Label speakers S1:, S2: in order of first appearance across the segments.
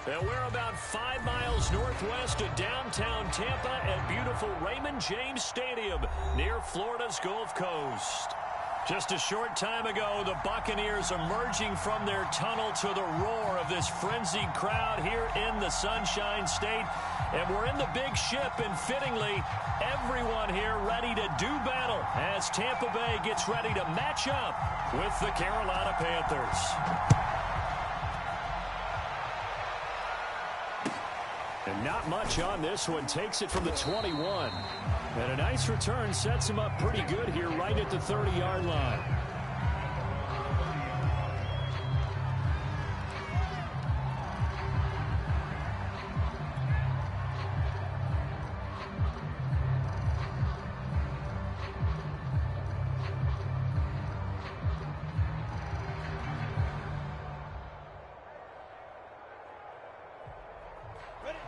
S1: And we're about 5 miles northwest of downtown Tampa at beautiful Raymond James Stadium near Florida's Gulf Coast. Just a short time ago, the Buccaneers emerging from their tunnel to the roar of this frenzied crowd here in the Sunshine State. And we're in the big ship, and fittingly, everyone here ready to do battle as Tampa Bay gets ready to match up with the Carolina Panthers. And not much on this one. Takes it from the 21. And a nice return sets him up pretty good here right at the 30-yard line.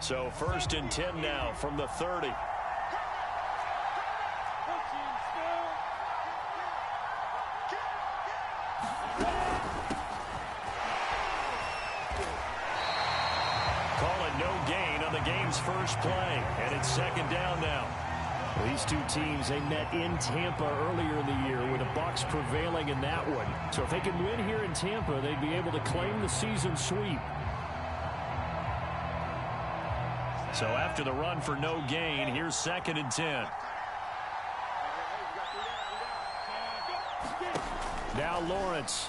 S1: So 1st and 10 now from the 30. Call it no gain on the game's first play. And it's 2nd down now. These two teams, they met in Tampa earlier in the year with the Bucs prevailing in that one. So if they can win here in Tampa, they'd be able to claim the season sweep. So after the run for no gain, here's 2nd and 10. Now Lawrence.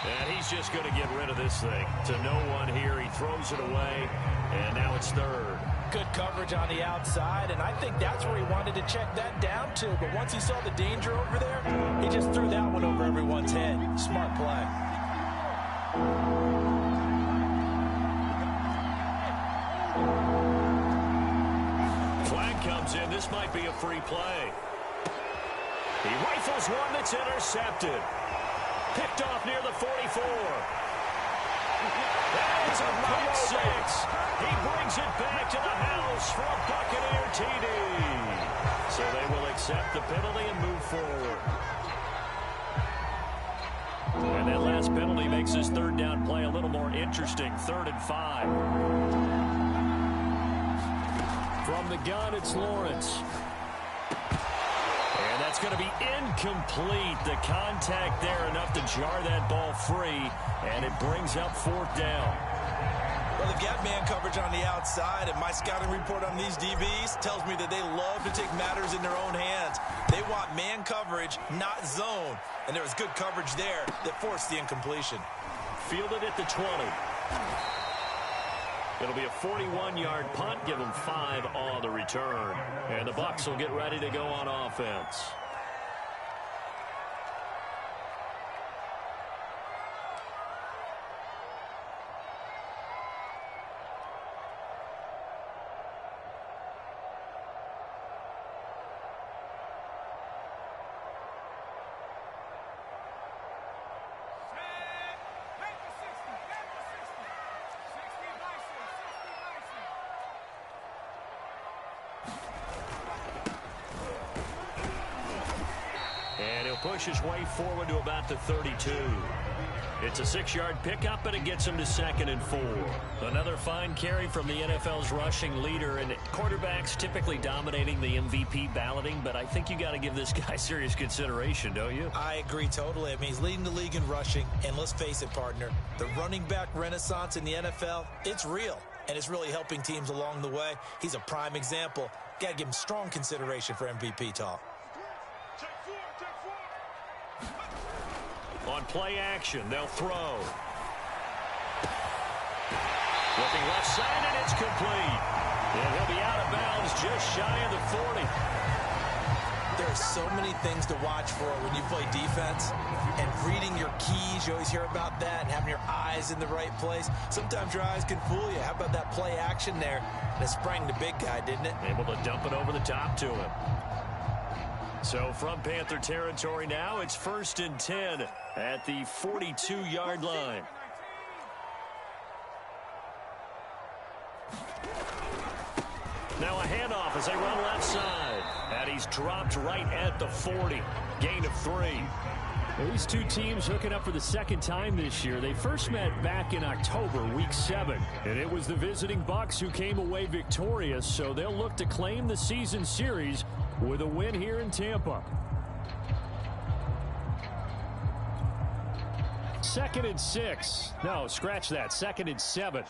S1: And he's just going to get rid of this thing. To no one here. He throws it away. And now it's 3rd.
S2: Good coverage on the outside, and I think that's where he wanted to check that down to. But once he saw the danger over there, he just threw that one over everyone's head. Smart play.
S1: Flag comes in. This might be a free play. He rifles one that's intercepted. Picked off near the 44. That is a pick six. He brings it back to the house for a Buccaneer TD. So they will accept the penalty and move forward. And that last penalty makes this 3rd down play a little more interesting. 3rd and 5. From the gun, it's Lawrence. And that's going to be incomplete. The contact there enough to jar that ball free. And it brings up 4th down.
S2: Well, they've got man coverage on the outside, and my scouting report on these DBs tells me that they love to take matters in their own hands. They want man coverage, not zone. And there was good coverage there that forced the incompletion.
S1: Fielded at the 20. It'll be a 41-yard punt. Give them 5 on the return. And the Bucs will get ready to go on offense. Push his way forward to about the 32. It's a 6-yard pickup, and it gets him to 2nd and 4. Another fine carry from the NFL's rushing leader, and quarterbacks typically dominating the MVP balloting, but I think you got to give this guy serious consideration, don't you?
S2: I agree totally. I mean, he's leading the league in rushing, and let's face it, partner, the running back renaissance in the NFL, it's real, and it's really helping teams along the way. He's a prime example. Got to give him strong consideration for MVP talk.
S1: On play action, they'll throw. Looking left side, and it's complete. And he'll be out of bounds just shy of the 40.
S2: There are so many things to watch for when you play defense. And reading your keys, you always hear about that, and having your eyes in the right place. Sometimes your eyes can fool you. How about that play action there? And it sprang the big guy, didn't it?
S1: Able to dump it over the top to him. So from Panther territory now, it's 1st and 10 at the 42-yard line. Now a handoff as they run left side. And he's dropped right at the 40. Gain of 3. These two teams hooking up for the second time this year. They first met back in October, Week 7. And it was the visiting Bucs who came away victorious, so they'll look to claim the season series with a win here in Tampa. 2nd and 6. No, scratch that. 2nd and 7.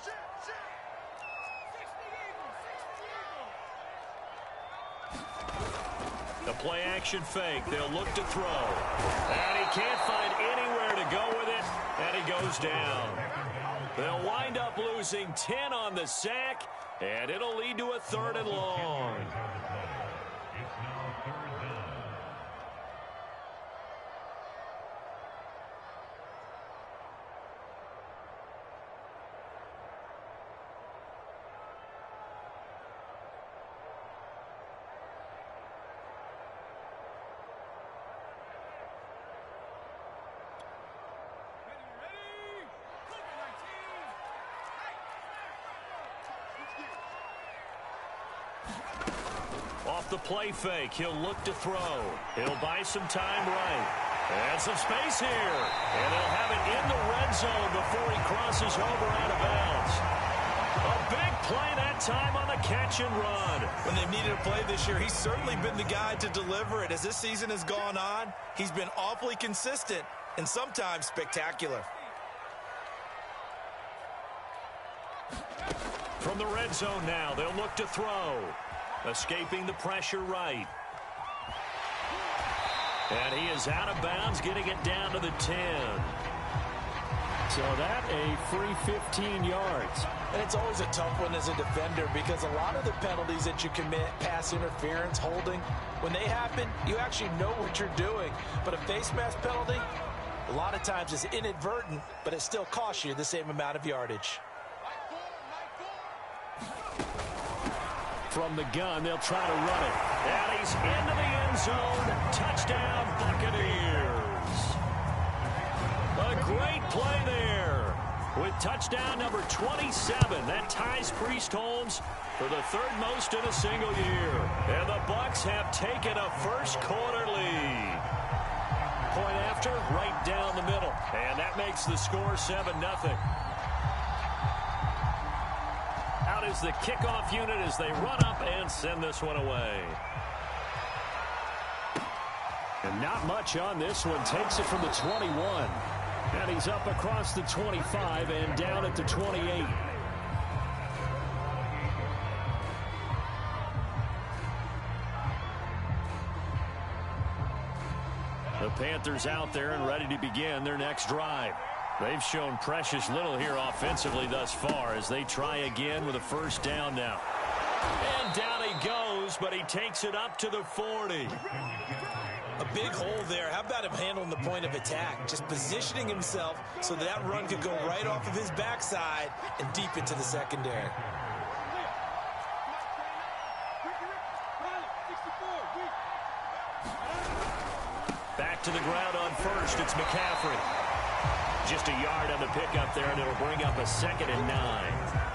S1: The play action fake. They'll look to throw. And he can't find anywhere to go with it. And he goes down. They'll wind up losing 10 on the sack. And it'll lead to a 3rd and long. Off the play fake, he'll look to throw. He'll buy some time right. And some space here. And he'll have it in the red zone before he crosses over out of bounds. A big play that time on the catch and run.
S2: When they've needed a play this year, he's certainly been the guy to deliver it. As this season has gone on, he's been awfully consistent and sometimes spectacular.
S1: From the red zone now, they'll look to throw. Escaping the pressure right. And he is out of bounds, getting it down to the 10. So that a free 15 yards.
S2: And it's always a tough one as a defender because a lot of the penalties that you commit, pass interference, holding, when they happen, you actually know what you're doing. But a face mask penalty, a lot of times is inadvertent, but it still costs you the same amount of yardage.
S1: From the gun, they'll try to run it. And he's into the end zone. Touchdown, Buccaneers. A great play there. With touchdown number 27, that ties Priest Holmes for the 3rd most in a single year. And the Bucs have taken a first quarter lead. Point after, right down the middle. And that makes the score 7-0. Out is the kickoff unit as they run up and send this one away. And not much on this one. Takes it from the 21. And he's up across the 25 and down at the 28. The Panthers out there and ready to begin their next drive. They've shown precious little here offensively thus far as they try again with a first down now. And down he goes, but he takes it up to the 40.
S2: A big hole there. How about him handling the point of attack? Just positioning himself so that run could go right off of his backside and deep into the secondary.
S1: Back to the ground on first. It's McCaffrey. Just a yard on the pickup there, and it'll bring up a 2nd and 9.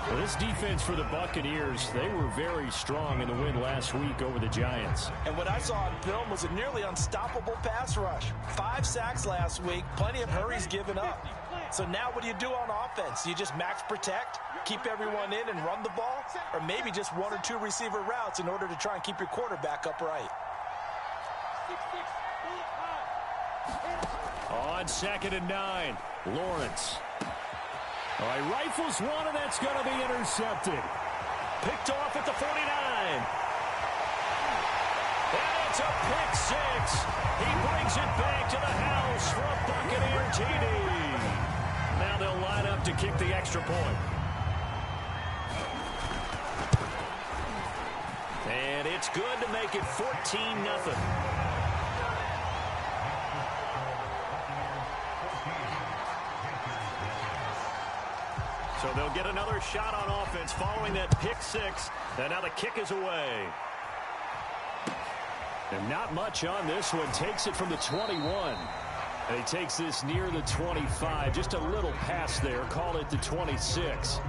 S1: Well, this defense for the Buccaneers, they were very strong in the win last week over the Giants.
S2: And what I saw on film was a nearly unstoppable pass rush. 5 sacks last week, plenty of hurries given up. So now what do you do on offense? You just max protect, keep everyone in and run the ball, or maybe just 1 or 2 receiver routes in order to try and keep your quarterback upright.
S1: On 2nd and 9, Lawrence. All right, rifles one, and that's going to be intercepted. Picked off at the 49. And it's a pick 6. He brings it back to the house for a Buccaneer TD. Now they'll line up to kick the extra point. And it's good to make it 14-0. So they'll get another shot on offense following that pick 6. And now the kick is away. And not much on this one. Takes it from the 21. And he takes this near the 25. Just a little pass there. Call it the 26.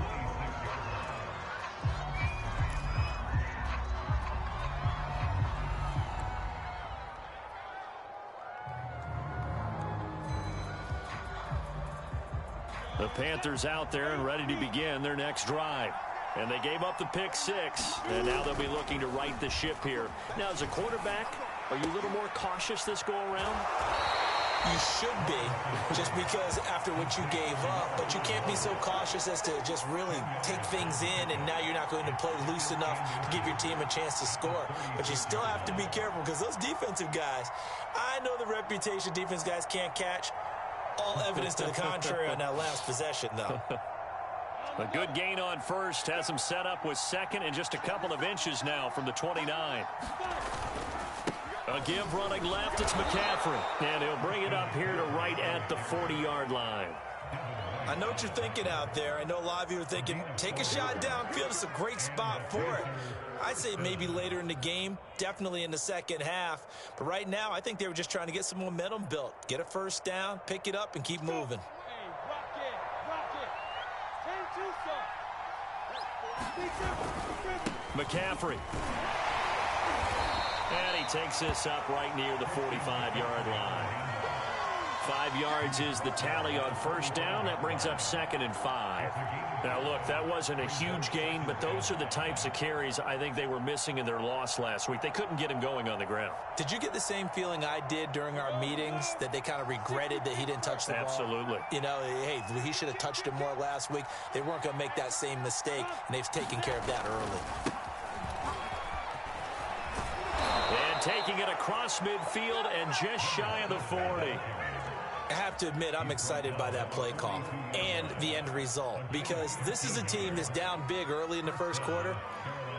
S1: Panthers out there and ready to begin their next drive. And they gave up the pick 6, and now they'll be looking to right the ship here. Now, as a quarterback, are you a little more cautious this go-around?
S2: You should be, just because after what you gave up. But you can't be so cautious as to just really take things in, and now you're not going to play loose enough to give your team a chance to score. But you still have to be careful, because those defensive guys, I know the reputation defense guys can't catch. All evidence to the contrary on that last possession, though.
S1: A good gain on first has him set up with second and just a couple of inches now from the 29. A give running left, it's McCaffrey. And he'll bring it up here to right at the 40-yard line.
S2: I know what you're thinking out there. I know a lot of you are thinking, take a shot downfield. It's a great spot for it. I'd say maybe later in the game, definitely in the second half. But right now, I think they were just trying to get some momentum built. Get a first down, pick it up, and keep moving.
S1: McCaffrey. And he takes this up right near the 45-yard line. 5 yards is the tally on first down. That brings up 2nd and 5. Now, look, that wasn't a huge gain, but those are the types of carries I think they were missing in their loss last week. They couldn't get him going on the ground.
S2: Did you get the same feeling I did during our meetings, that they kind of regretted that he didn't touch the ball?
S1: Absolutely.
S2: You know, hey, he should have touched it more last week. They weren't going to make that same mistake, and they've taken care of that early.
S1: And taking it across midfield and just shy of the 40.
S2: I have to admit, I'm excited by that play call and the end result, because this is a team that's down big early in the first quarter,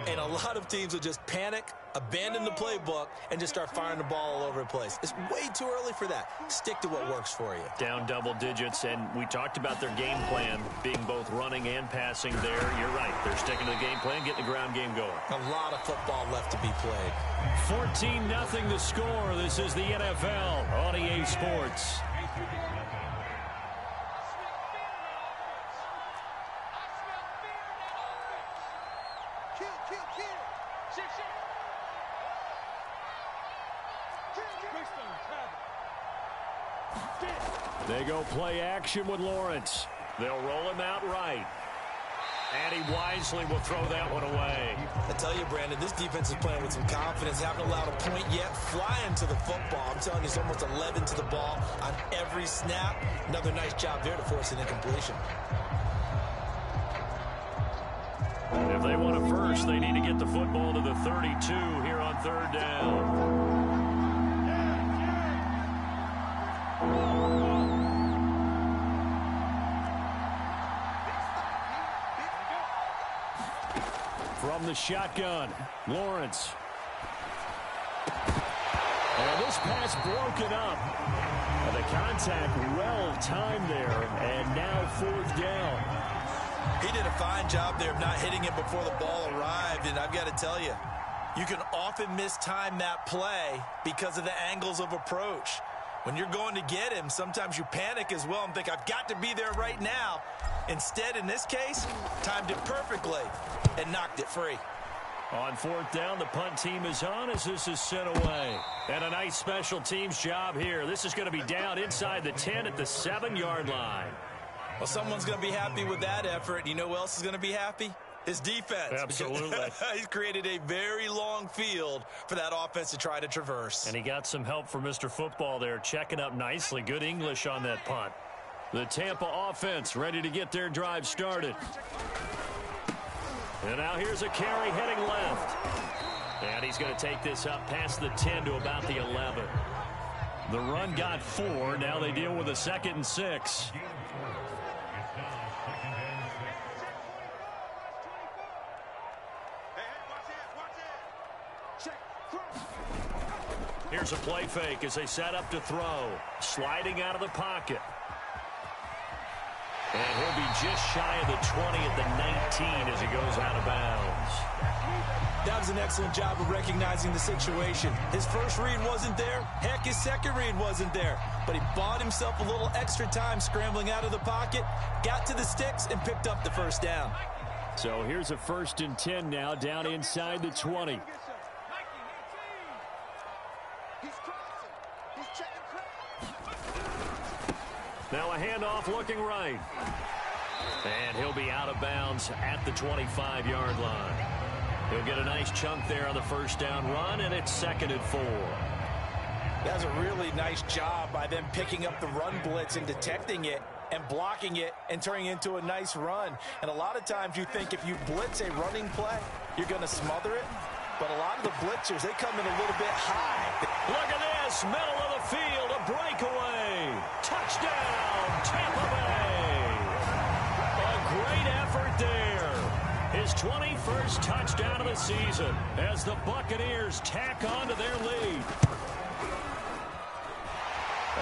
S2: and a lot of teams will just panic, abandon the playbook, and just start firing the ball all over the place. It's way too early for that. Stick to what works for you.
S1: Down double digits, and we talked about their game plan being both running and passing there. You're right. They're sticking to the game plan, getting the ground game going.
S2: A lot of football left to be played.
S1: 14-0 the score. This is the NFL on EA Sports. They go play action with Lawrence. They'll roll him out right. And he wisely will throw that one away.
S2: I tell you, Brandon, this defense is playing with some confidence. Haven't allowed a point yet. Flying to the football. I'm telling you, it's almost 11 to the ball on every snap. Another nice job there to force an incompletion.
S1: If they want a first, they need to get the football to the 32 here on 3rd down. From the shotgun, Lawrence. And this pass broken up. And the contact well timed there, and now 4th down.
S2: He did a fine job there of not hitting it before the ball arrived, and I've got to tell you, you can often mistime that play because of the angles of approach. When you're going to get him, sometimes you panic as well and think, I've got to be there right now. Instead, in this case, timed it perfectly and knocked it free.
S1: On 4th down, the punt team is on as this is sent away. And a nice special teams job here. This is going to be down inside the 10 at the 7-yard line.
S2: Well, someone's going to be happy with that effort. You know who else is going to be happy? His defense.
S1: Absolutely.
S2: He's created a very long field for that offense to try to traverse.
S1: And he got some help from Mr. Football there, checking up nicely. Good English on that punt. The Tampa offense ready to get their drive started. And now here's a carry heading left. And he's going to take this up past the 10 to about the 11. The run got 4. Now they deal with a 2nd and 6. Here's a play fake as they set up to throw. Sliding out of the pocket. And he'll be just shy of the 20 at the 19 as he goes out of bounds.
S2: That was an excellent job of recognizing the situation. His first read wasn't there. Heck, his second read wasn't there. But he bought himself a little extra time scrambling out of the pocket, got to the sticks, and picked up the first down.
S1: So here's a 1st and 10 now down inside the 20. Now a handoff looking right. And he'll be out of bounds at the 25-yard line. He'll get a nice chunk there on the first down run, and it's 2nd and 4.
S2: That's a really nice job by them picking up the run blitz and detecting it and blocking it and turning it into a nice run. And a lot of times you think if you blitz a running play, you're going to smother it. But a lot of the blitzers, they come in a little bit high.
S1: Look at this, middle of the field, a breakaway. Touchdown, Tampa Bay. A great effort there. His 21st touchdown of the season as the Buccaneers tack on to their lead.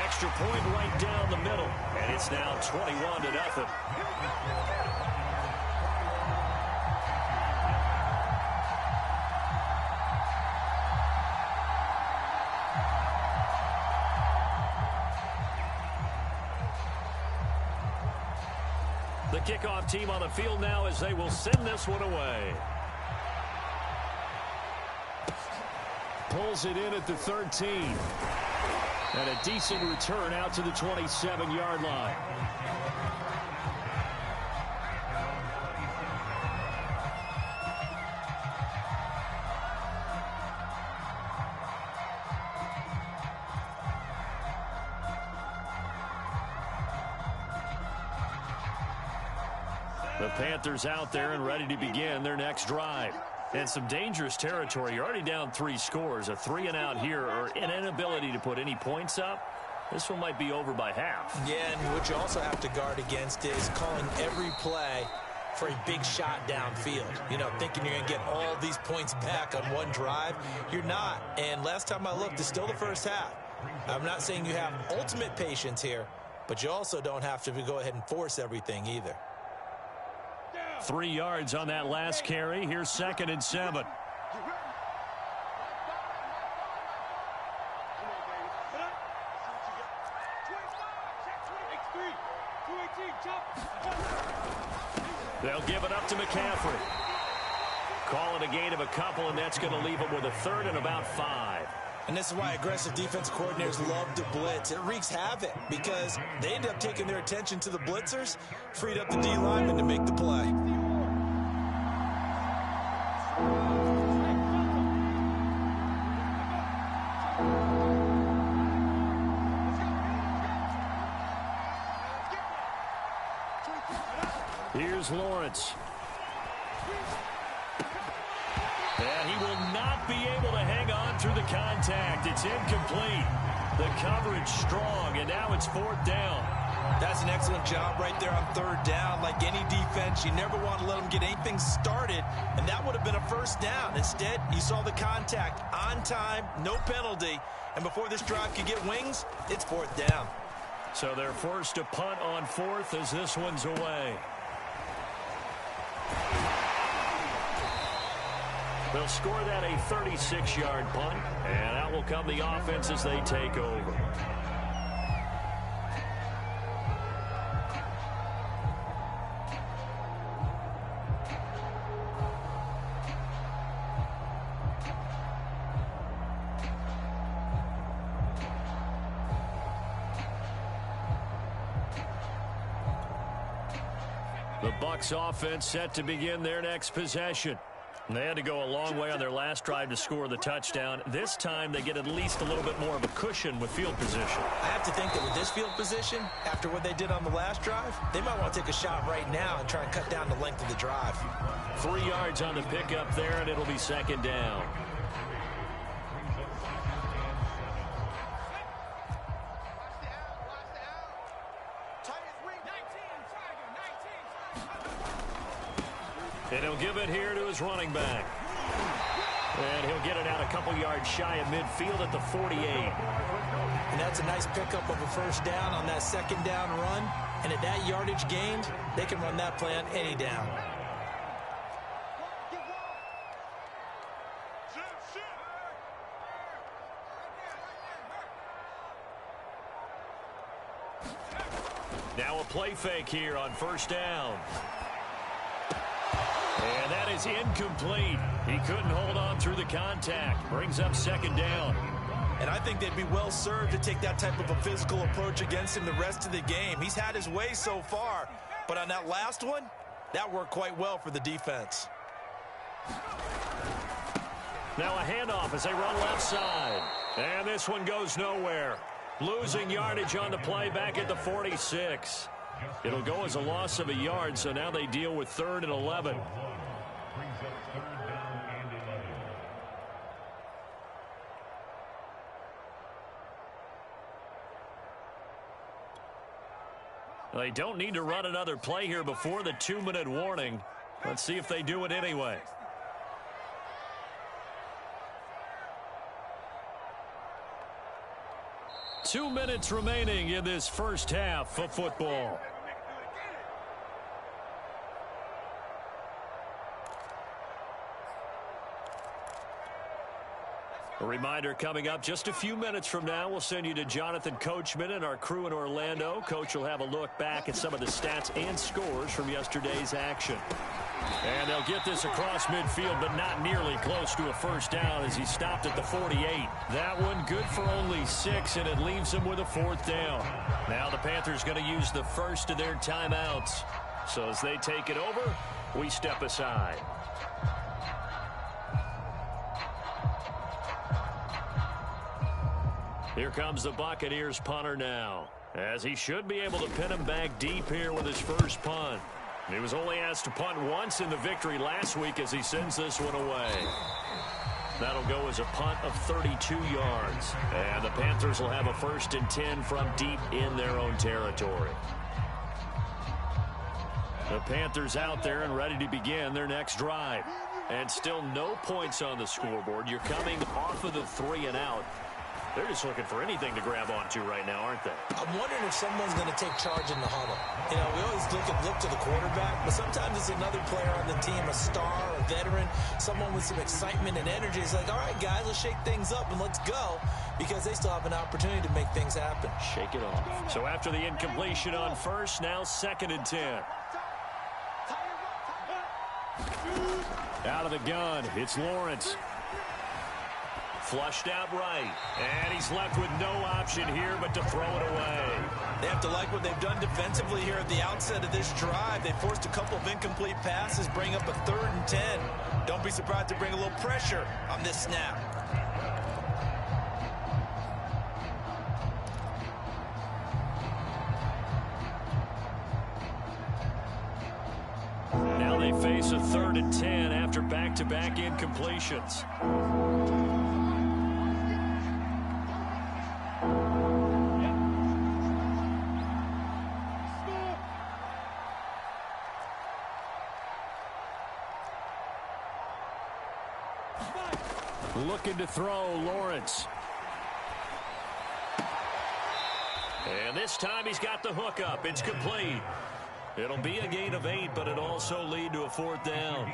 S1: Extra point right down the middle, and it's now 21-0. The kickoff team on the field now as they will send this one away. Pulls it in at the 13. And a decent return out to the 27-yard line. The Panthers out there and ready to begin their next drive. And some dangerous territory. You're already down 3 scores. A 3-and-out here or an inability to put any points up. This one might be over by half.
S2: Yeah, and what you also have to guard against is calling every play for a big shot downfield. You know, thinking you're going to get all these points back on one drive. You're not. And last time I looked, it's still the first half. I'm not saying you have ultimate patience here, but you also don't have to go ahead and force everything either.
S1: 3 yards on that last carry. Here's 2nd and 7. They'll give it up to McCaffrey. Call it a gain of a couple, and that's going to leave them with a 3rd and about 5.
S2: And this is why aggressive defensive coordinators love to blitz. It wreaks havoc because they end up taking their attention to the blitzers, freed up the D lineman to make the play.
S1: Here's Lawrence. And he will not be able to hang on through the contact. It's incomplete. The coverage strong, and now it's 4th down.
S2: That's an excellent job right there on 3rd down. Like any defense, you never want to let them get anything started, and that would have been a 1st down. Instead, you saw the contact on time, no penalty, and before this drive could get wings, it's 4th down.
S1: So they're forced to punt on 4th as this one's away. They'll score that a 36-yard punt, and out will come the offense as they take over. The Bucs offense set to begin their next possession. They had to go a long way on their last drive to score the touchdown. This time they get at least a little bit more of a cushion with field position.
S2: I have to think that with this field position, after what they did on the last drive, they might want to take a shot right now and try and cut down the length of the drive.
S1: 3 yards on the pickup there, and it'll be 2nd down. And he'll give it here to his running back. And he'll get it out a couple yards shy of midfield at the 48.
S2: And that's a nice pickup of a 1st down on that 2nd down run. And at that yardage gained, they can run that play on any down.
S1: Now a play fake here on 1st down. And that is incomplete. He couldn't hold on through the contact. Brings up 2nd down.
S2: And I think they'd be well served to take that type of a physical approach against him the rest of the game. He's had his way so far, But on that last one, that worked quite well for the defense.
S1: Now a handoff as they run left side. And this one goes nowhere. Losing yardage on the play back at the 46. It'll go as a loss of a yard, so now they deal with 3rd and 11. They don't need to run another play here before the 2-minute warning. Let's see if they do it anyway. Two minutes remaining in this first half of football. A reminder coming up just a few minutes from now. We'll send you to Jonathan Coachman and our crew in Orlando. Coach will have a look back at some of the stats and scores from yesterday's action. And they'll get this across midfield, but not nearly close to a first down as he stopped at the 48. That one good for only 6, and it leaves him with a 4th down. Now the Panthers going to use the first of their timeouts. So as they take it over, we step aside. Here comes the Buccaneers punter now, as he should be able to pin him back deep here with his first punt. He was only asked to punt once in the victory last week as he sends this one away. That'll go as a punt of 32 yards. And the Panthers will have a 1st and 10 from deep in their own territory. The Panthers out there and ready to begin their next drive. And still no points on the scoreboard. You're coming off of the 3 and out. They're just looking for anything to grab onto right now, aren't they?
S2: I'm wondering if someone's going to take charge in the huddle. You know, we always look to the quarterback, but sometimes it's another player on the team, a star, a veteran, someone with some excitement and energy. It's like, all right, guys, let's shake things up and let's go, because they still have an opportunity to make things happen.
S1: Shake it off. So after the incompletion on first, now 2nd and 10. Out of the gun, it's Lawrence. Flushed out right, and he's left with no option here but to throw it away.
S2: They have to like what they've done defensively here at the outset of this drive. They forced a couple of incomplete passes, bring up a 3rd and 10. Don't be surprised to bring a little pressure on this snap.
S1: Now they face a 3rd and 10 after back-to-back incompletions. Looking to throw, Lawrence. And this time he's got the hook up. It's complete. It'll be a gain of 8, but it'll also lead to a 4th down.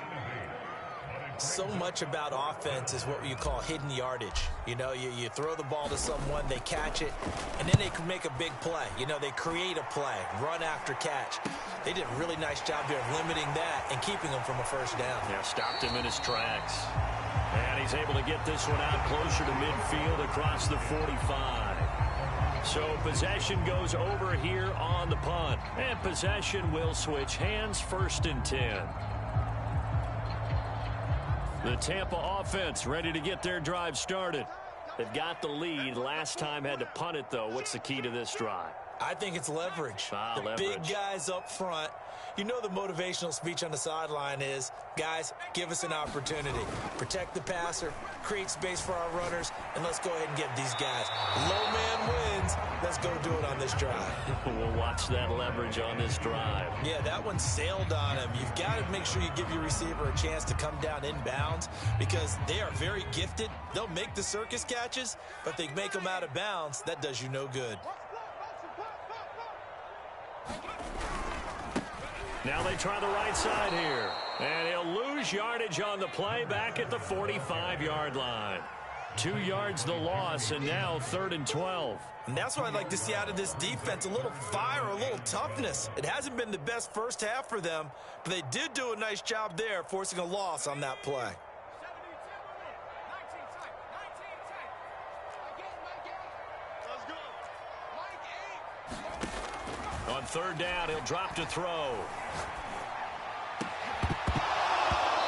S2: So much about offense is what you call hidden yardage. You know, you throw the ball to someone, they catch it, and then they can make a big play. You know, they create a play, run after catch. They did a really nice job here of limiting that and keeping him from a first down.
S1: Yeah, stopped him in his tracks. And he's able to get this one out closer to midfield across the 45. So possession goes over here on the punt. And possession will switch hands, 1st and 10. The Tampa offense ready to get their drive started. They've got the lead. Last time had to punt it, though. What's the key to this drive?
S2: I think it's leverage.
S1: Leverage.
S2: Big guys up front. You know the motivational speech on the sideline is, guys, give us an opportunity. Protect the passer, create space for our runners, and let's go ahead and get these guys. Low man wins. Let's go do it on this drive.
S1: We'll watch that leverage on this drive.
S2: Yeah, that one sailed on him. You've got to make sure you give your receiver a chance to come down inbounds because they are very gifted. They'll make the circus catches, but if they make them out of bounds, that does you no good.
S1: Now they try the right side here. And he'll lose yardage on the play back at the 45-yard line. 2 yards the loss, and now 3rd and 12.
S2: And that's what I'd like to see out of this defense, a little fire, a little toughness. It hasn't been the best first half for them, but they did do a nice job there, forcing a loss on that play.
S1: On third down, he'll drop to throw.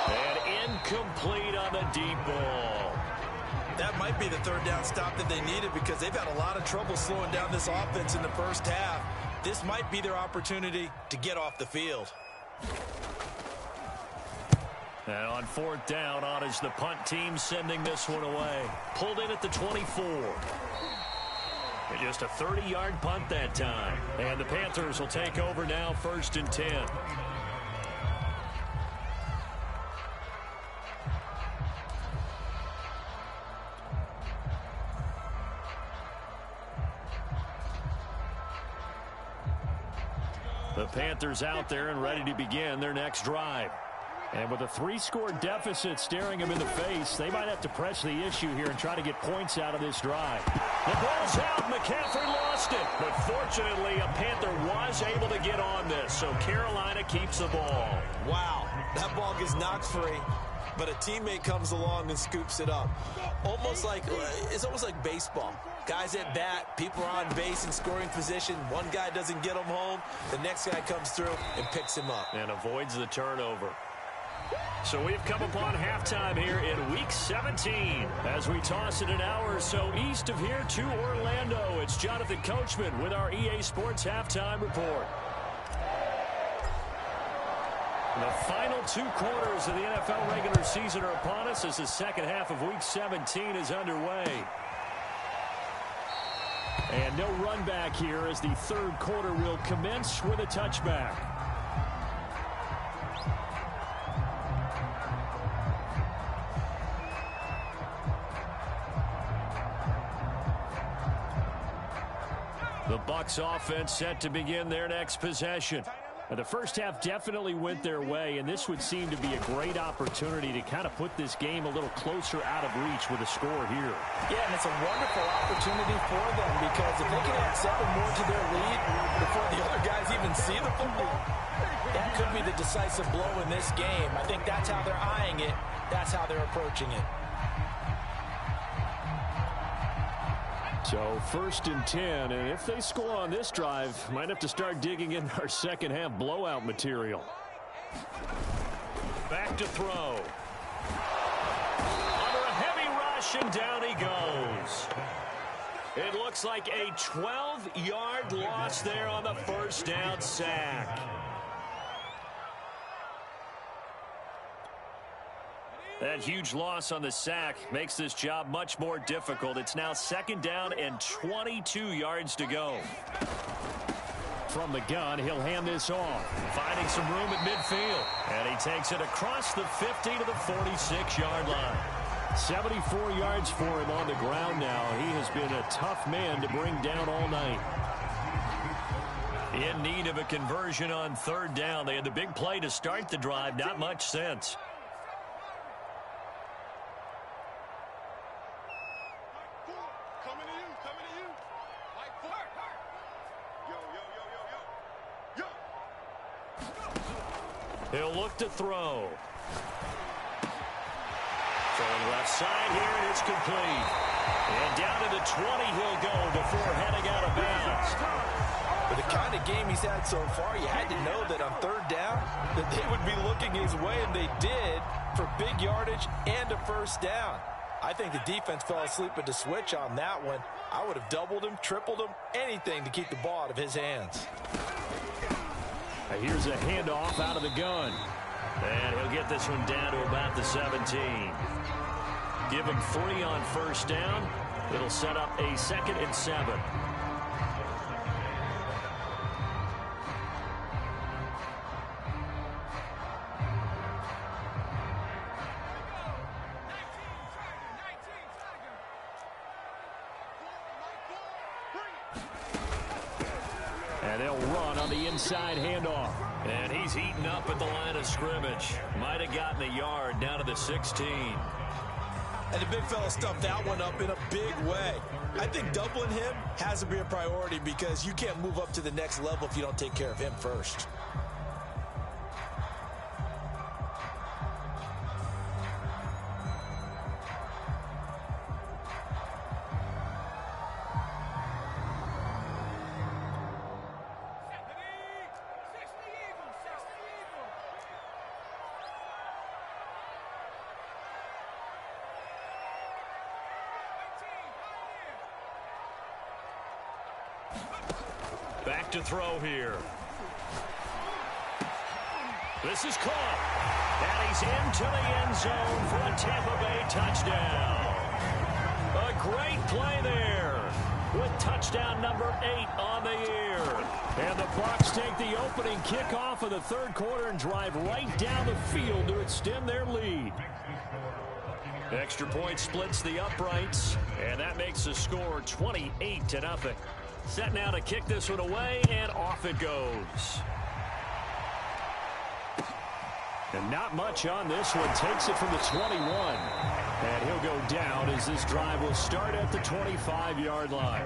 S1: And incomplete on the deep ball.
S2: That might be the third down stop that they needed because they've had a lot of trouble slowing down this offense in the first half. This might be their opportunity to get off the field.
S1: And on fourth down, on is the punt team sending this one away. Pulled in at the 24. And just a 30-yard punt that time. And the Panthers will take over now, 1st and 10. The Panthers out there and ready to begin their next drive. And with a 3-score deficit staring them in the face, they might have to press the issue here and try to get points out of this drive. The ball's out. McCaffrey lost it. But fortunately, a Panther was able to get on this, so Carolina keeps the ball.
S2: Wow, that ball gets knocked free, but a teammate comes along and scoops it up. It's almost like baseball. Guys at bat, people are on base in scoring position. One guy doesn't get him home. The next guy comes through and picks him up.
S1: And avoids the turnover. So we've come upon halftime here in Week 17. As we toss it an hour or so east of here to Orlando, it's Jonathan Coachman with our EA Sports Halftime Report. The final 2 quarters of the NFL regular season are upon us as the second half of Week 17 is underway. And no run back here as the third quarter will commence with a touchback. The Bucs offense set to begin their next possession. The first half definitely went their way, and this would seem to be a great opportunity to kind of put this game a little closer out of reach with a score here.
S2: Yeah, and it's a wonderful opportunity for them because if they can add 7 more to their lead before the other guys even see the football, that could be the decisive blow in this game. I think that's how they're eyeing it. That's how they're approaching it.
S1: So 1st and 10, and if they score on this drive, might have to start digging in our second half blowout material. Back to throw. Under a heavy rush, and down he goes. It looks like a 12-yard loss there on the first down sack. That huge loss on the sack makes this job much more difficult. It's now 2nd down and 22 yards to go. From the gun, he'll hand this off, finding some room at midfield. And he takes it across the 50 to the 46-yard line. 74 yards for him on the ground now. He has been a tough man to bring down all night. In need of a conversion on 3rd down. They had the big play to start the drive. Not much sense. He'll look to throw. Throwing left side here, and it's complete. And down to the 20 he'll go before heading out of bounds.
S2: With the kind of game he's had so far, you had to know that on 3rd down that they would be looking his way, and they did, for big yardage and a 1st down. I think the defense fell asleep at the switch on that one. I would have doubled him, tripled him, anything to keep the ball out of his hands.
S1: Here's a handoff out of the gun. And he'll get this one down to about the 17. Give him 3 on 1st down. It'll set up a 2nd and 7. And they'll run on the inside handoff. And he's eaten up at the line of scrimmage. Might have gotten a yard down to the 16.
S2: And the big fella stuffed that one up in a big way. I think doubling him has to be a priority because you can't move up to the next level if you don't take care of him first.
S1: back to throw here. This is caught. And he's into the end zone for a Tampa Bay touchdown. A great play there with touchdown number 8 on the year. And the Bucs take the opening kickoff of the third quarter and drive right down the field to extend their lead. Extra point splits the uprights, and that makes the score 28-0. Set now to kick this one away, and off it goes. And not much on this one. Takes it from the 21. And he'll go down as this drive will start at the 25-yard line.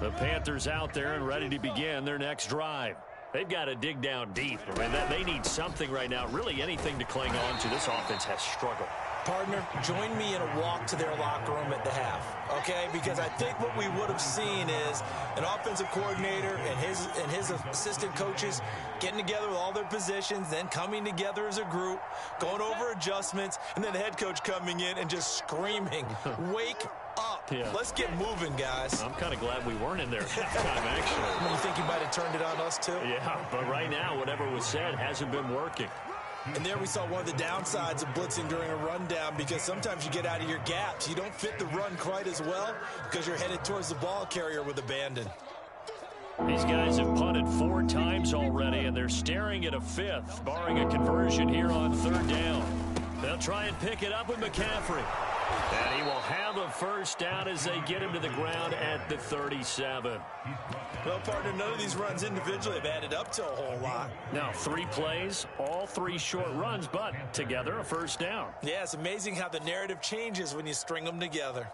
S1: The Panthers out there and ready to begin their next drive. They've got to dig down deep. I mean, they need something right now, really anything to cling on to. This offense has struggled.
S2: Partner, join me in a walk to their locker room at the half, okay? Because I think what we would have seen is an offensive coordinator and his assistant coaches getting together with all their positions, then coming together as a group, going over adjustments, and then the head coach coming in and just screaming, wake up. Yeah. Let's get moving, guys.
S1: I'm kind of glad we weren't in there halftime, actually.
S2: You think you might have turned it on us, too?
S1: Yeah, but right now, whatever was said hasn't been working.
S2: And there we saw one of the downsides of blitzing during a rundown, because sometimes you get out of your gaps. You don't fit the run quite as well because you're headed towards the ball carrier with abandon.
S1: These guys have punted 4 times already, and they're staring at a 5th, barring a conversion here on 3rd down. They'll try and pick it up with McCaffrey. And he will have a first down as they get him to the ground at the 37.
S2: Well, partner, none of these runs individually have added up to a whole lot.
S1: Now, 3 plays, all 3 short runs, but together a first down.
S2: Yeah, it's amazing how the narrative changes when you string them together.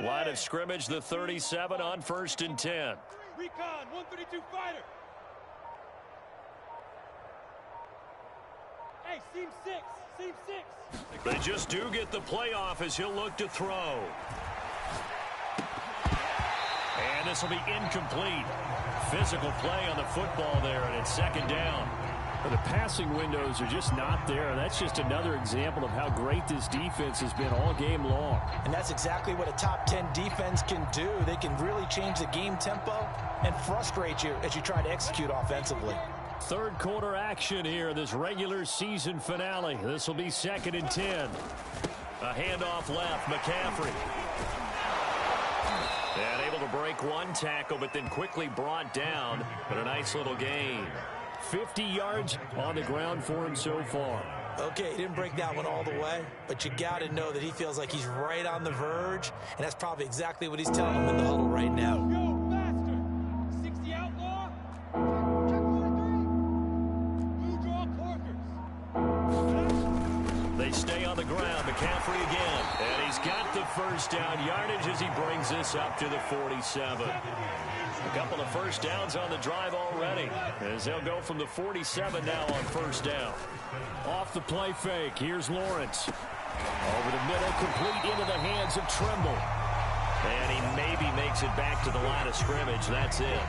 S1: Line of scrimmage, the 37 on 1st and 10.
S3: Recon, 132 fighter. Hey, seam 6, seam 6.
S1: They just do get the playoff as he'll look to throw. And this will be incomplete. Physical play on the football there, and it's 2nd down. The passing windows are just not there. That's just another example of how great this defense has been all game long.
S2: And that's exactly what a top 10 defense can do. They can really change the game tempo and frustrate you as you try to execute offensively.
S1: 3rd quarter action here, this regular season finale. This will be 2nd and 10. A handoff left, McCaffrey. And able to break 1 tackle, but then quickly brought down. But a nice little gain. 50 yards on the ground for him so far.
S2: Okay, he didn't break that one all the way, but you got to know that he feels like he's right on the verge, and that's probably exactly what he's telling him in the huddle right now.
S3: Go faster. 60 outlaw. Check 43. Blue draw Corkers.
S1: They stay on the ground. McCaffrey again. And he's got the first down yardage as he brings this up to the 47. A couple of first downs on the drive already, as they'll go from the 47 now on 1st down. Off the play fake, here's Lawrence. Over the middle, complete into the hands of Trimble. And he maybe makes it back to the line of scrimmage. That's it.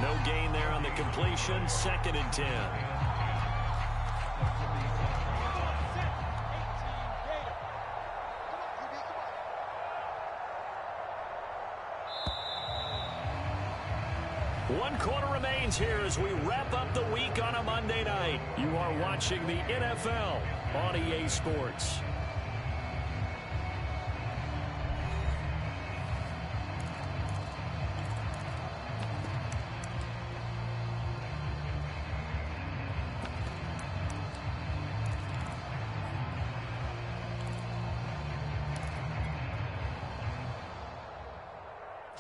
S1: No gain there on the completion. 2nd and 10. One quarter remains here as we wrap up the week on a Monday night. You are watching the NFL on EA Sports.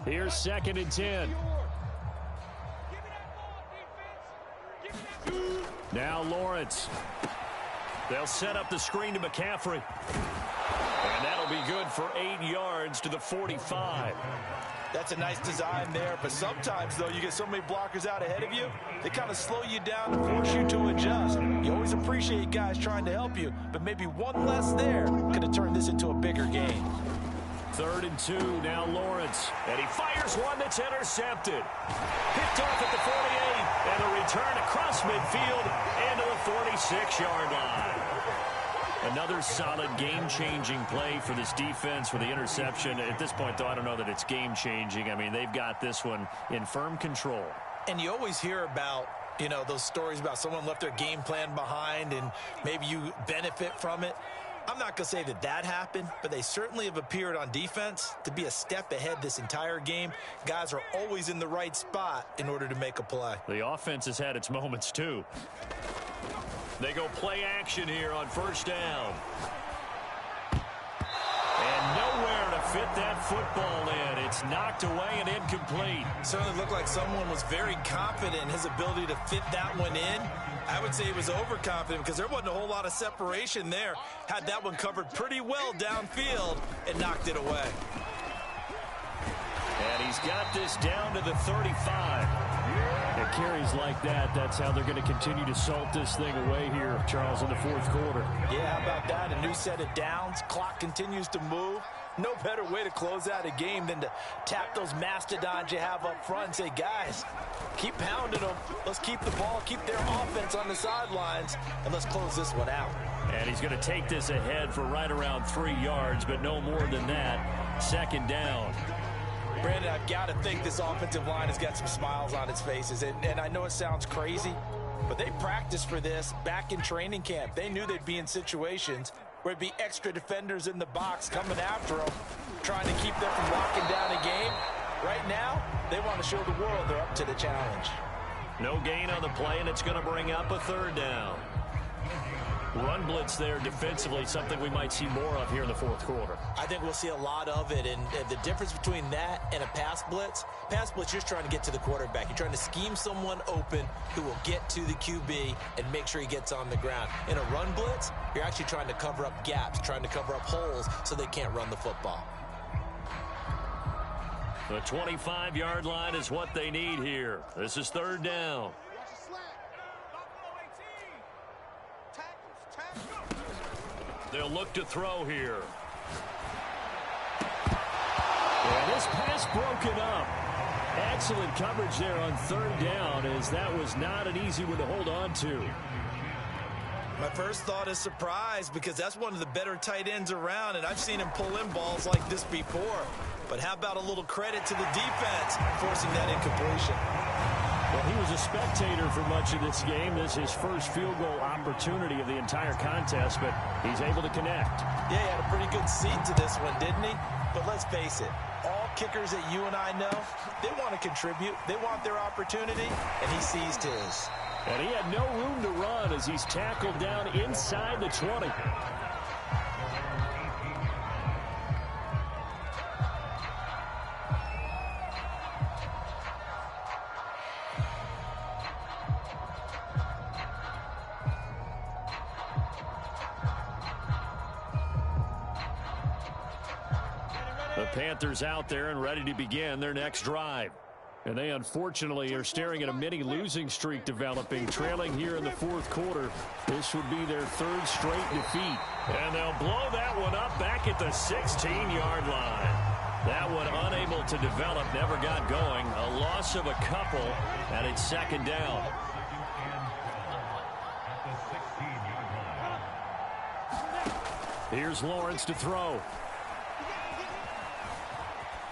S1: Here's 2nd and 10. Now Lawrence. They'll set up the screen to McCaffrey. And that'll be good for 8 yards to the 45.
S2: That's a nice design there, but sometimes, though, you get so many blockers out ahead of you, they kind of slow you down and force you to adjust. You always appreciate guys trying to help you, but maybe one less there could have turned this into a bigger game.
S1: 3rd 2. Now Lawrence. And he fires one that's intercepted. Picked off at the 48. And a return across midfield into the 46-yard line. Another solid game-changing play for this defense with the interception. At this point, though, I don't know that it's game-changing. I mean, they've got this one in firm control.
S2: And you always hear about, you know, those stories about someone left their game plan behind and maybe you benefit from it. I'm not going to say that that happened, but they certainly have appeared on defense to be a step ahead this entire game. Guys are always in the right spot in order to make a play.
S1: The offense has had its moments, too. They go play action here on first down. And nowhere to fit that football in. It's knocked away and incomplete.
S2: Certainly looked like someone was very confident in his ability to fit that one in. I would say he was overconfident because there wasn't a whole lot of separation there. Had that one covered pretty well downfield and knocked it away.
S1: And he's got this down to the 35. It carries like that. That's how they're going to continue to salt this thing away here, Charles, in the fourth quarter.
S2: Yeah, how about that? A new set of downs. Clock continues to move. No better way to close out a game than to tap those mastodons you have up front and say, guys, keep pounding them. Let's keep the ball, keep their offense on the sidelines, and let's close this one out.
S1: And he's going to take this ahead for right around 3 yards, but no more than that. Second down.
S2: Brandon, I've got to think this offensive line has got some smiles on its faces. And I know it sounds crazy, but they practiced for this back in training camp. They knew they'd be in situations where it'd be extra defenders in the box coming after them, trying to keep them from locking down a game. Right now, they want to show the world they're up to the challenge.
S1: No gain on the play, and it's going to bring up a third down. Run blitz there defensively, something we might see more of here in the fourth quarter.
S2: I think we'll see a lot of it, and the difference between that and a pass blitz, you're just trying to get to the quarterback. You're trying to scheme someone open who will get to the QB and make sure he gets on the ground. In a run blitz, you're actually trying to cover up gaps, trying to cover up holes so they can't run the football.
S1: The 25-yard line is what they need here. This is third down. They'll look to throw here. And this pass broken up. Excellent coverage there on third down, as that was not an easy one to hold on to.
S2: My first thought is surprise, because that's one of the better tight ends around, and I've seen him pull in balls like this before. But how about a little credit to the defense forcing that incompletion?
S1: Well, he was a spectator for much of this game. This is his first field goal opportunity of the entire contest, but he's able to connect.
S2: Yeah, he had a pretty good seat to this one, didn't he? But let's face it, all kickers that you and I know, they want to contribute. They want their opportunity, and he seized his.
S1: And he had no room to run as he's tackled down inside the 20. The Panthers out there and ready to begin their next drive. And they unfortunately are staring at a mini losing streak developing, trailing here in the fourth quarter. This would be their third straight defeat. And they'll blow that one up back at the 16-yard line. That one unable to develop, never got going. A loss of a couple, and it's second down. Here's Lawrence to throw.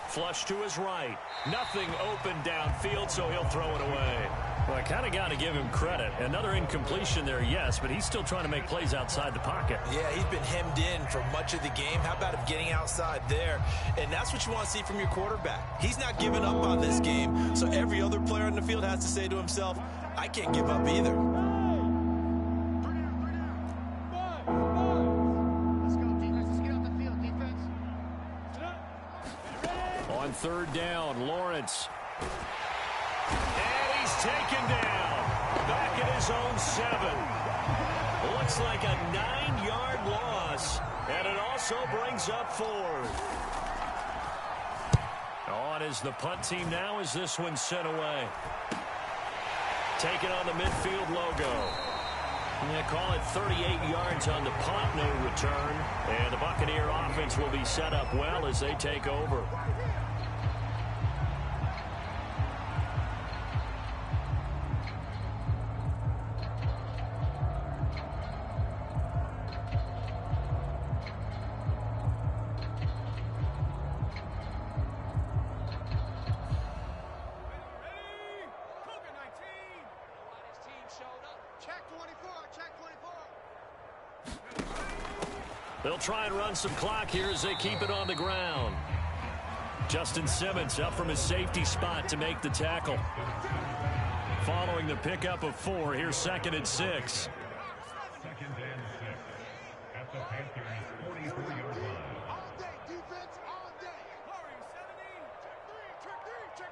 S1: Flush to his right. Nothing open downfield, so he'll throw it away. Well, I kind of got to give him credit. Another incompletion there, yes, but he's still trying to make plays outside the pocket.
S2: Yeah, he's been hemmed in for much of the game. How about him getting outside there? And that's what you want to see from your quarterback. He's not giving up on this game, so every other player on the field has to say to himself, I can't give up either.
S1: On third down, Lawrence. And he's taken down. Back at his own 7. Looks like a 9-yard loss. And it also brings up fourth. On is the punt team now as this one's sent away. Taking on the midfield logo. They call it 38 yards on the punt, no return. And the Buccaneer offense offense will be set up well as they take over. They'll try and run some clock here as they keep it on the ground. Justin Simmons up from his safety spot to make the tackle. Following the pickup of 4, here's 2nd and 6.
S4: 2nd and 6 at the Panthers' 44-yard line.
S3: All day, defense, all day. Hurry, 70. Check 3, check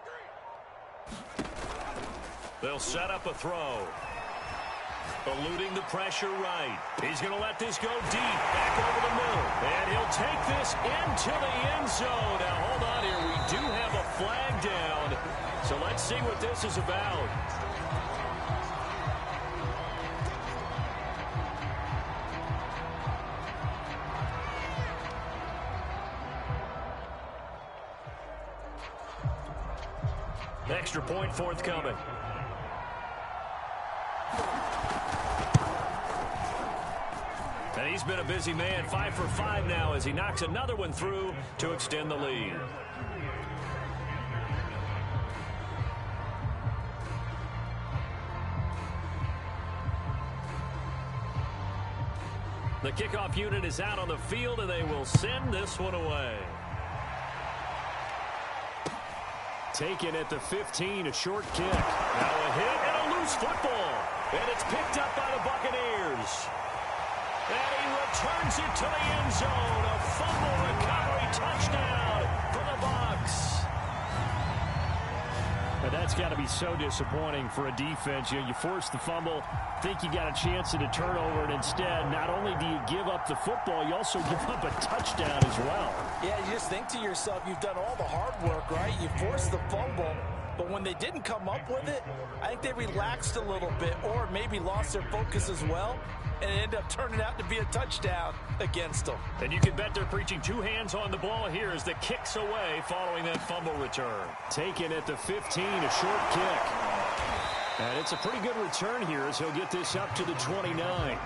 S3: 3.
S1: They'll set up a throw. Eluding the pressure right. He's going to let this go deep, back over the middle. And he'll take this into the end zone. Now, hold on here. We do have a flag down. So let's see what this is about. Extra point forthcoming. And he's been a busy man, 5 for 5 now as he knocks another one through to extend the lead. The kickoff unit is out on the field, and they will send this one away. Taken at the 15, a short kick. Now a hit and a loose football. And it's picked up by the Buccaneers. And he returns it to the end zone. A fumble recovery touchdown for the Bucs.
S5: And that's got to be so disappointing for a defense. You force the fumble, think you got a chance at a turnover, and instead, not only do you give up the football, you also give up a touchdown as well.
S2: Yeah, you just think to yourself, you've done all the hard work, right? You forced the fumble, but when they didn't come up with it, I think they relaxed a little bit or maybe lost their focus as well, and it ended up turning out to be a touchdown against them.
S1: And you can bet they're preaching 2 hands on the ball here as the kick's away following that fumble return.
S5: Taken at the 15, a short kick. And it's a pretty good return here as he'll get this up to the 29.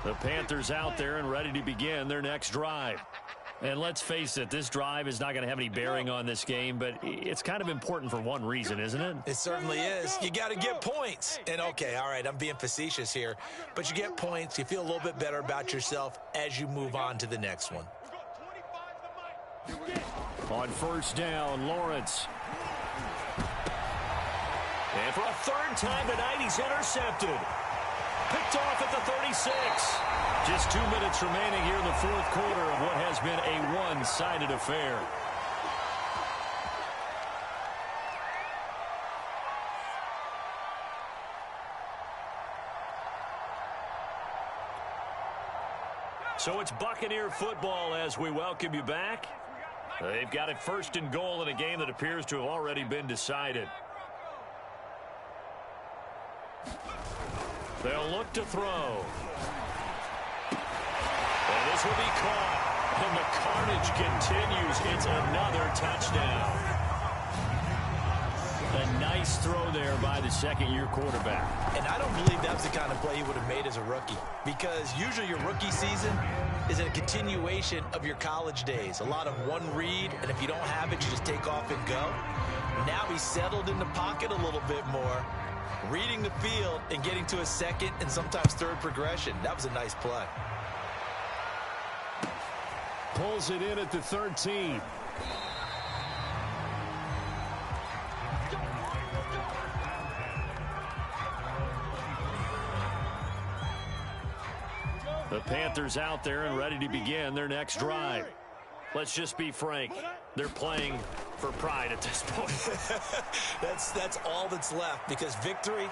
S1: The Panthers out there and ready to begin their next drive. And let's face it, this drive is not going to have any bearing on this game, but it's kind of important for one reason, isn't it?
S2: It certainly is. You got to get points. And, okay, all right, I'm being facetious here, but you get points. You feel a little bit better about yourself as you move on to the next one.
S5: On first down, Lawrence.
S1: And for a 3rd time tonight, he's intercepted. Picked off at the 36. Just 2 minutes remaining here in the 4th quarter of what has been a one-sided affair. So it's Buccaneer football as we welcome you back. They've got it 1st and goal in a game that appears to have already been decided. They'll look to throw. And this will be caught. And the carnage continues. It's another touchdown. A nice throw there by the 2nd-year quarterback.
S2: And I don't believe that's the kind of play he would have made as a rookie, because usually your rookie season is a continuation of your college days. A lot of one read, and if you don't have it, you just take off and go. Now he's settled in the pocket a little bit more, reading the field and getting to a 2nd and sometimes 3rd progression. That was a nice play.
S5: Pulls it in at the 13.
S1: The Panthers out there and ready to begin their next drive. Let's just be frank. They're playing for pride at this point.
S2: That's all that's left, because victory,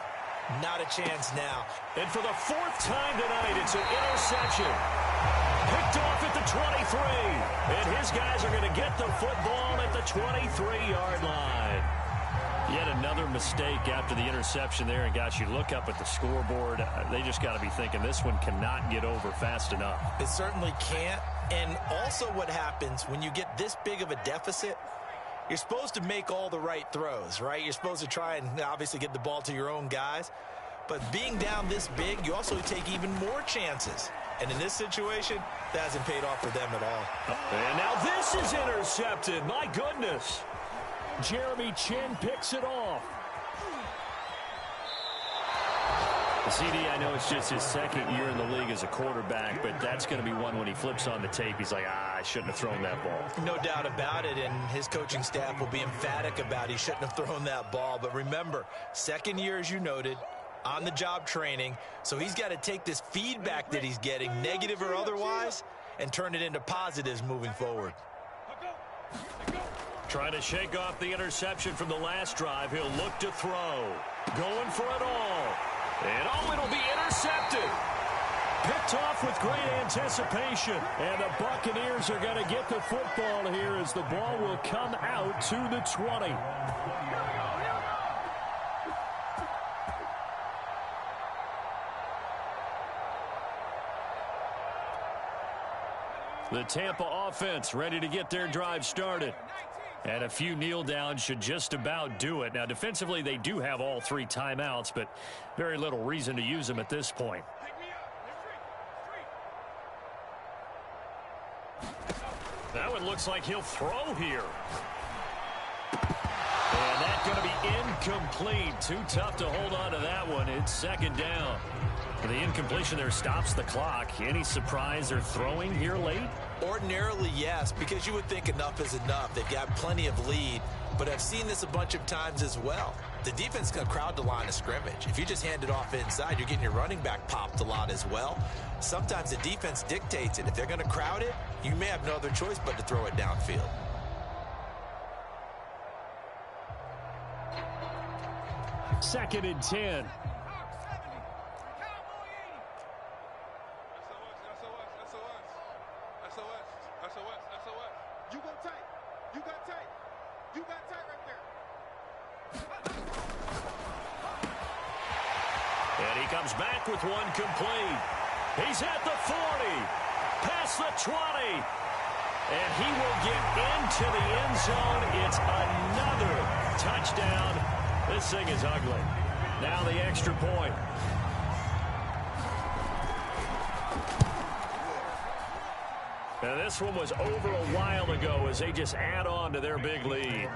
S2: not a chance now.
S1: And for the 4th time tonight, it's an interception. Picked off at the 23. And his guys are going to get the football at the 23-yard line. Yet another mistake after the interception there. And, gosh, you look up at the scoreboard. They just got to be thinking this one cannot get over fast enough.
S2: It certainly can't. And also what happens when you get this big of a deficit, you're supposed to make all the right throws, right? You're supposed to try and obviously get the ball to your own guys. But being down this big, you also take even more chances. And in this situation, that hasn't paid off for them at all.
S1: And now this is intercepted. My goodness.
S5: Jeremy Chin picks it off.
S1: CD, I know it's just his second year in the league as a quarterback, but that's going to be one when he flips on the tape. He's like, I shouldn't have thrown that ball.
S2: No doubt about it, and his coaching staff will be emphatic about he shouldn't have thrown that ball. But remember, second year, as you noted, on-the-job training, so he's got to take this feedback that he's getting, negative or otherwise, and turn it into positives moving forward.
S1: Trying to shake off the interception from the last drive. He'll look to throw. Going for it all. And it'll be intercepted. Picked off with great anticipation. And the Buccaneers are going to get the football here as the ball will come out to the 20. The Tampa offense ready to get their drive started. And a few kneel downs should just about do it. Now, defensively, they do have all 3 timeouts, but very little reason to use them at this point. That one looks like he'll throw here. And that's going to be incomplete. Too tough to hold on to that one. It's second down. The incompletion there stops the clock. Any surprise they're throwing here late?
S2: Ordinarily, yes, because you would think enough is enough. They've got plenty of lead, but I've seen this a bunch of times as well. The defense can crowd the line of scrimmage. If you just hand it off inside, you're getting your running back popped a lot as well. Sometimes the defense dictates it. If they're going to crowd it, you may have no other choice but to throw it downfield.
S5: Second and 10.
S1: And he comes back with one complete. He's at the 40, past the 20, and he will get into the end zone. It's another touchdown. This thing is ugly. Now the extra point. Now this one was over a while ago as they just add on to their big lead.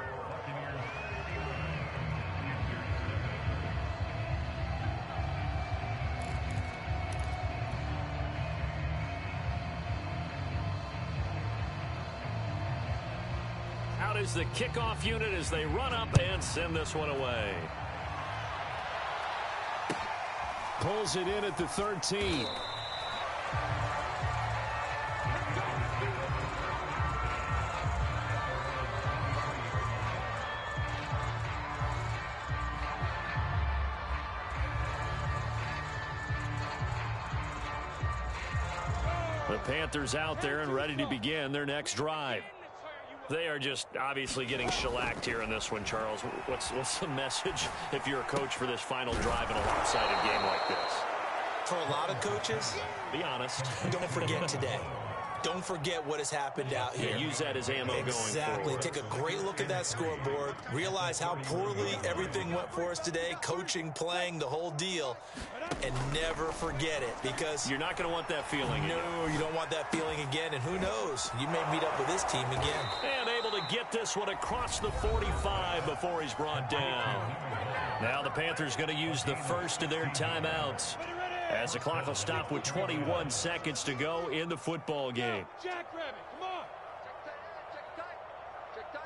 S1: Out is the kickoff unit as they run up and send this one away.
S5: Pulls it in at the 13.
S1: The Panthers out there and ready to begin their next drive. They are just obviously getting shellacked here in this one, Charles. What's the message if you're a coach for this final drive in a lopsided game like this?
S2: For a lot of coaches,
S1: be honest.
S2: Don't forget today. Don't forget what has happened out here.
S1: Yeah, use that as ammo going forward.
S2: Exactly. Take a great look at that scoreboard. Realize how poorly everything went for us today. Coaching, playing, the whole deal. And never forget it, because
S1: you're not going to want that feeling again.
S2: No, you don't want that feeling again. And who knows? You may meet up with this team again.
S1: And able to get this one across the 45 before he's brought down. Now the Panthers going to use the first of their timeouts, as the clock will stop with 21 seconds to go in the football game.
S3: Jackrabbit, come on. Check tight.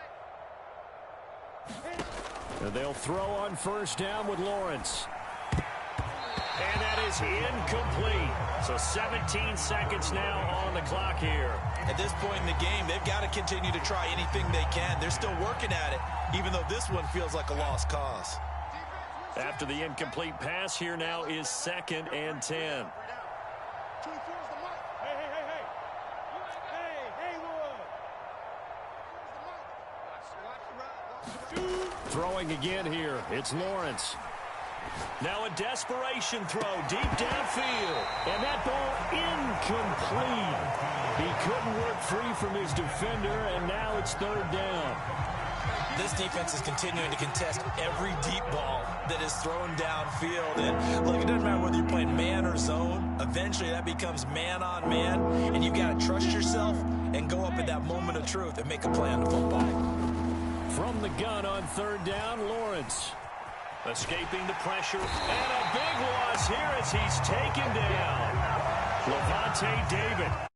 S5: And they'll throw on first down with Lawrence.
S1: And that is incomplete. So 17 seconds now on the clock here.
S2: At this point in the game, they've got to continue to try anything they can. They're still working at it, even though this one feels like a lost cause.
S1: After the incomplete pass, here now is 2nd and 10.
S5: Throwing again here. It's Lawrence.
S1: Now a desperation throw deep downfield.
S5: And that ball incomplete. He couldn't work free from his defender, and now it's third down.
S2: This defense is continuing to contest every deep ball that is thrown downfield. And look, it doesn't matter whether you're playing man or zone. Eventually that becomes man on man, and you've got to trust yourself and go up at that moment of truth and make a play on the football.
S5: From the gun on third down, Lawrence.
S1: Escaping the pressure. And a big loss here as he's taken down. Levante David.